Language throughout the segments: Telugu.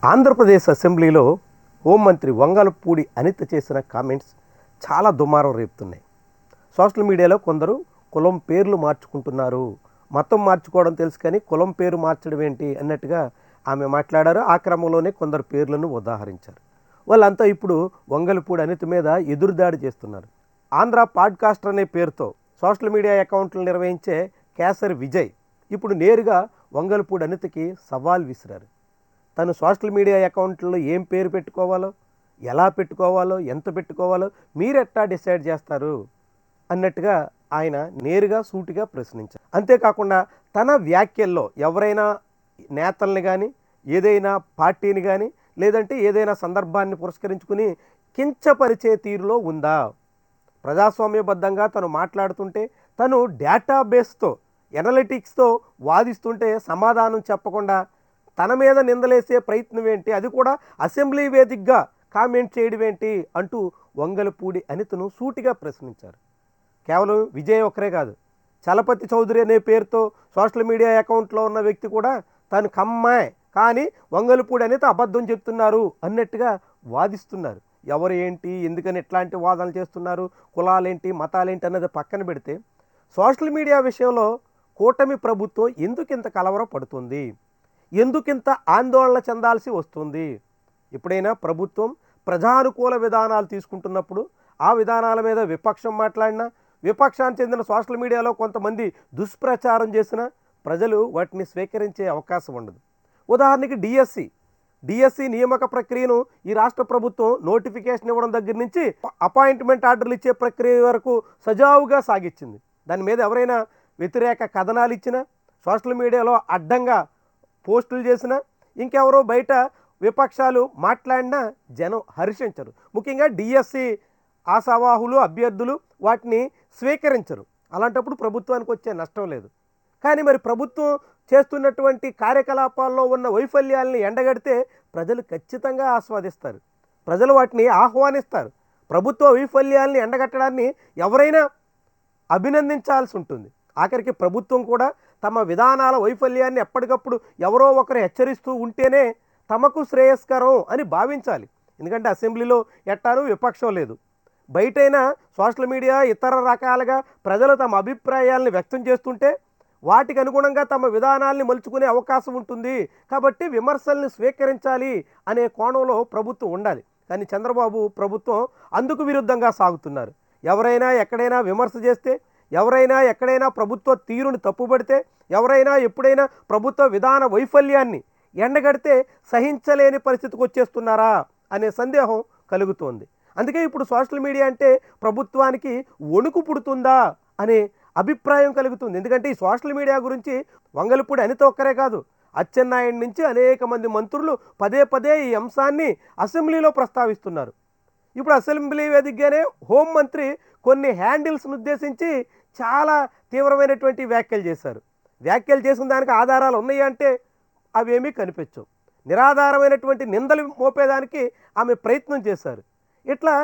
ఆంధ్రప్రదేశ్ అసెంబ్లీలో హోంమంత్రి వంగలపూడి అనిత చేసిన కామెంట్స్ చాలా దుమారం రేపుతున్నాయి. సోషల్ మీడియాలో కొందరు కులం పేర్లు మార్చుకుంటున్నారు, మతం మార్చుకోవడం తెలుసు కానీ కులం పేరు మార్చడం ఏంటి అన్నట్టుగా ఆమె మాట్లాడారు. ఆ క్రమంలోనే కొందరు పేర్లను ఉదాహరించారు. వాళ్ళంతా ఇప్పుడు వంగలపూడి అనిత మీద ఎదురుదాడి చేస్తున్నారు. ఆంధ్ర పాడ్కాస్టర్ అనే పేరుతో సోషల్ మీడియా అకౌంట్లు నిర్వహించే కేసరి విజయ్ ఇప్పుడు నేరుగా వంగలపూడి అనితకి సవాల్ విసిరారు. తను సోషల్ మీడియా అకౌంట్లో ఏం పేరు పెట్టుకోవాలో, ఎలా పెట్టుకోవాలో, ఎంత పెట్టుకోవాలో మీరెట్టా డిసైడ్ చేస్తారు అన్నట్టుగా ఆయన నేరుగా సూటిగా ప్రశ్నించారు. అంతేకాకుండా తన వ్యాఖ్యల్లో ఎవరైనా నేతల్ని కానీ, ఏదైనా పార్టీని కానీ, లేదంటే ఏదైనా సందర్భాన్ని పురస్కరించుకుని కించపరిచే తీరులో ఉందా? ప్రజాస్వామ్యబద్ధంగా తను మాట్లాడుతుంటే, తను డేటాబేస్తో ఎనలిటిక్స్తో వాదిస్తుంటే సమాధానం చెప్పకుండా తన మీద నిందలేసే ప్రయత్నం ఏంటి, అది కూడా అసెంబ్లీ వేదికగా కామెంట్ చేయడం ఏంటి అంటూ వంగలపూడి అనితను సూటిగా ప్రశ్నించారు. కేవలం విజయ్ ఒకరే కాదు, చలపతి చౌదరి అనే పేరుతో సోషల్ మీడియా అకౌంట్లో ఉన్న వ్యక్తి కూడా తను కమ్మాయ్ కానీ వంగలపూడి అనిత అబద్ధం చెప్తున్నారు అన్నట్టుగా వాదిస్తున్నారు. ఎవరు ఏంటి, ఎందుకని ఇట్లాంటి వాదనలు చేస్తున్నారు, కులాలేంటి, మతాలేంటి అన్నది పక్కన పెడితే సోషల్ మీడియా విషయంలో కూటమి ప్రభుత్వం ఎందుకింత కలవర పడుతుంది, ఎందుకింత ఆందోళన చెందాల్సి వస్తుంది? ఎప్పుడైనా ప్రభుత్వం ప్రజానుకూల విధానాలు తీసుకుంటున్నప్పుడు ఆ విధానాల మీద విపక్షం మాట్లాడినా, విపక్షానికి చెందిన సోషల్ మీడియాలో కొంతమంది దుష్ప్రచారం చేసినా ప్రజలు వాటిని స్వీకరించే అవకాశం ఉండదు. ఉదాహరణకి డిఎస్సి నియామక ప్రక్రియను ఈ రాష్ట్ర ప్రభుత్వం నోటిఫికేషన్ ఇవ్వడం దగ్గర నుంచి అపాయింట్మెంట్ ఆర్డర్లు ఇచ్చే ప్రక్రియ వరకు సజావుగా సాగించింది. దాని మీద ఎవరైనా వ్యతిరేక కథనాలు ఇచ్చినా, సోషల్ మీడియాలో అడ్డంగా పోస్టులు చేసినా, ఇంకెవరో బయట విపక్షాలు మాట్లాడినా జనం హర్షించరు. ముఖ్యంగా డిఎస్సి ఆశావాహులు, అభ్యర్థులు వాటిని స్వీకరించరు. అలాంటప్పుడు ప్రభుత్వానికి వచ్చే నష్టం లేదు. కానీ మరి ప్రభుత్వం చేస్తున్నటువంటి కార్యకలాపాల్లో ఉన్న వైఫల్యాలని ఎండగడితే ప్రజలు ఖచ్చితంగా ఆస్వాదిస్తారు, ప్రజలు వాటిని ఆహ్వానిస్తారు. ప్రభుత్వ వైఫల్యాలని ఎండగట్టడాన్ని ఎవరైనా అభినందించాల్సి ఉంటుంది. ఆఖరికి ప్రభుత్వం కూడా తమ విధానాల వైఫల్యాన్ని ఎప్పటికప్పుడు ఎవరో ఒకరు హెచ్చరిస్తూ ఉంటేనే తమకు శ్రేయస్కరం అని భావించాలి. ఎందుకంటే అసెంబ్లీలో ఎట్టాను విపక్షం లేదు, బయటైనా సోషల్ మీడియా ఇతర రకాలుగా ప్రజలు తమ అభిప్రాయాలను వ్యక్తం చేస్తుంటే వాటికి అనుగుణంగా తమ విధానాల్ని మలుచుకునే అవకాశం ఉంటుంది. కాబట్టి విమర్శల్ని స్వీకరించాలి అనే కోణంలో ప్రభుత్వం ఉండాలి. కానీ చంద్రబాబు ప్రభుత్వం అందుకు విరుద్ధంగా సాగుతున్నారు. ఎవరైనా ఎక్కడైనా విమర్శ చేస్తే, ఎవరైనా ఎక్కడైనా ప్రభుత్వ తీరును తప్పుపడితే, ఎవరైనా ఎప్పుడైనా ప్రభుత్వ విధాన వైఫల్యాన్ని ఎండగడితే సహించలేని పరిస్థితికి వచ్చేస్తున్నారా అనే సందేహం కలుగుతోంది. అందుకే ఇప్పుడు సోషల్ మీడియా అంటే ప్రభుత్వానికి వణుకు పుడుతుందా అనే అభిప్రాయం కలుగుతుంది. ఎందుకంటే ఈ సోషల్ మీడియా గురించి వంగలపూడి అనిత ఒక్కరే కాదు, అచ్చెన్నాయుడు నుంచి అనేక మంది మంత్రులు పదే పదే ఈ అంశాన్ని అసెంబ్లీలో ప్రస్తావిస్తున్నారు. ఇప్పుడు అసెంబ్లీ వేదికగానే హోంమంత్రి కొన్ని హ్యాండిల్స్ను ఉద్దేశించి చాలా తీవ్రమైనటువంటి వ్యాఖ్యలు చేశారు. వ్యాఖ్యలు చేసిన దానికి ఆధారాలు ఉన్నాయి అంటే అవేమీ కనిపించవు. నిరాధారమైనటువంటి నిందలు మోపేదానికి ఆమె ప్రయత్నం చేశారు. ఇట్లా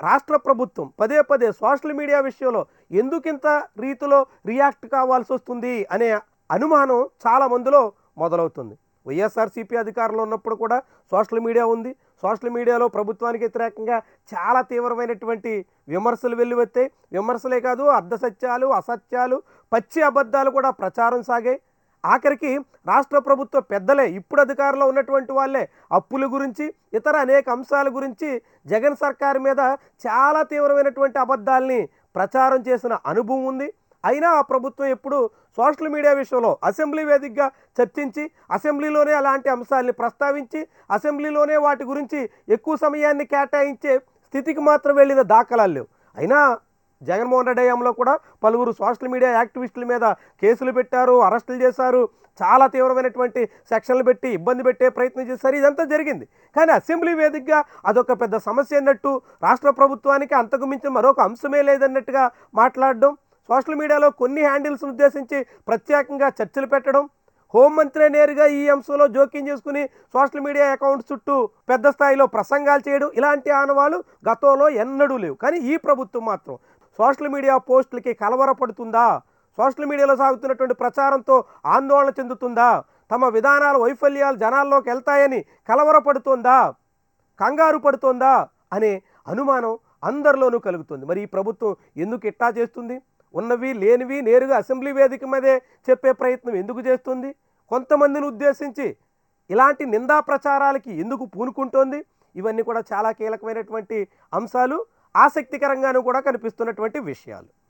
రాష్ట్ర ప్రభుత్వం పదే పదే సోషల్ మీడియా విషయంలో ఎందుకింత రీతిలో రియాక్ట్ కావాల్సి వస్తుంది అనే అనుమానం చాలా మందిలో మొదలవుతుంది. వైఎస్ఆర్సీపీ అధికారంలో ఉన్నప్పుడు కూడా సోషల్ మీడియా ఉంది. సోషల్ మీడియాలో ప్రభుత్వానికి వ్యతిరేకంగా చాలా తీవ్రమైనటువంటి విమర్శలు వెల్లువెత్తాయి. విమర్శలే కాదు, అర్ధసత్యాలు, అసత్యాలు, పచ్చి అబద్ధాలు కూడా ప్రచారం సాగాయి. ఆఖరికి రాష్ట్ర ప్రభుత్వ పెద్దలే, ఇప్పుడు అధికారంలో ఉన్నటువంటి వాళ్ళే అప్పుల గురించి, ఇతర అనేక అంశాల గురించి జగన్ సర్కారు మీద చాలా తీవ్రమైనటువంటి అబద్ధాలని ప్రచారం చేసిన అనుభవం ఉంది. అయినా ఆ ప్రభుత్వం ఎప్పుడు సోషల్ మీడియా విషయంలో అసెంబ్లీ వేదికగా చర్చించి, అసెంబ్లీలోనే అలాంటి అంశాలని ప్రస్తావించి, అసెంబ్లీలోనే వాటి గురించి ఎక్కువ సమయాన్ని కేటాయించే స్థితికి మాత్రం వెళ్ళిన దాఖలాలు లేవు. అయినా జగన్మోహన్ రెడ్డి హయాంలో కూడా పలువురు సోషల్ మీడియా యాక్టివిస్టుల మీద కేసులు పెట్టారు, అరెస్టులు చేశారు, చాలా తీవ్రమైనటువంటి సెక్షన్లు పెట్టి ఇబ్బంది పెట్టే ప్రయత్నం చేశారు. ఇదంతా జరిగింది. కానీ అసెంబ్లీ వేదికగా అదొక పెద్ద సమస్య అన్నట్టు, రాష్ట్ర ప్రభుత్వానికి అంతకు మించిన మరొక అంశమే లేదన్నట్టుగా మాట్లాడడం, సోషల్ మీడియాలో కొన్ని హ్యాండిల్స్ను ఉద్దేశించి ప్రత్యేకంగా చర్చలు పెట్టడం, హోంమంత్రి నేరుగా ఈ అంశంలో జోక్యం చేసుకుని సోషల్ మీడియా అకౌంట్స్ చుట్టూ పెద్ద స్థాయిలో ప్రసంగాలు చేయడం, ఇలాంటి ఆనవాళ్ళు గతంలో ఎన్నడూ లేవు. కానీ ఈ ప్రభుత్వం మాత్రం సోషల్ మీడియా పోస్టులకి కలవరపడుతుందా, సోషల్ మీడియాలో సాగుతున్నటువంటి ప్రచారంతో ఆందోళన చెందుతుందా, తమ విధానాల వైఫల్యాలు జనాల్లోకి వెళ్తాయని కలవరపడుతోందా, కంగారు పడుతోందా అనే అనుమానం అందరిలోనూ కలుగుతుంది. మరి ఈ ప్రభుత్వం ఎందుకు ఇట్టా చేస్తుంది? ఉన్నవి లేనివి నేరుగా అసెంబ్లీ వేదిక మీదే చెప్పే ప్రయత్నం ఎందుకు చేస్తుంది? కొంతమందిని ఉద్దేశించి ఇలాంటి నిందా ప్రచారాలకి ఎందుకు పూనుకుంటోంది? ఇవన్నీ కూడా చాలా కీలకమైనటువంటి అంశాలు, ఆసక్తికరంగాను కూడా కనిపిస్తున్నటువంటి విషయాలు.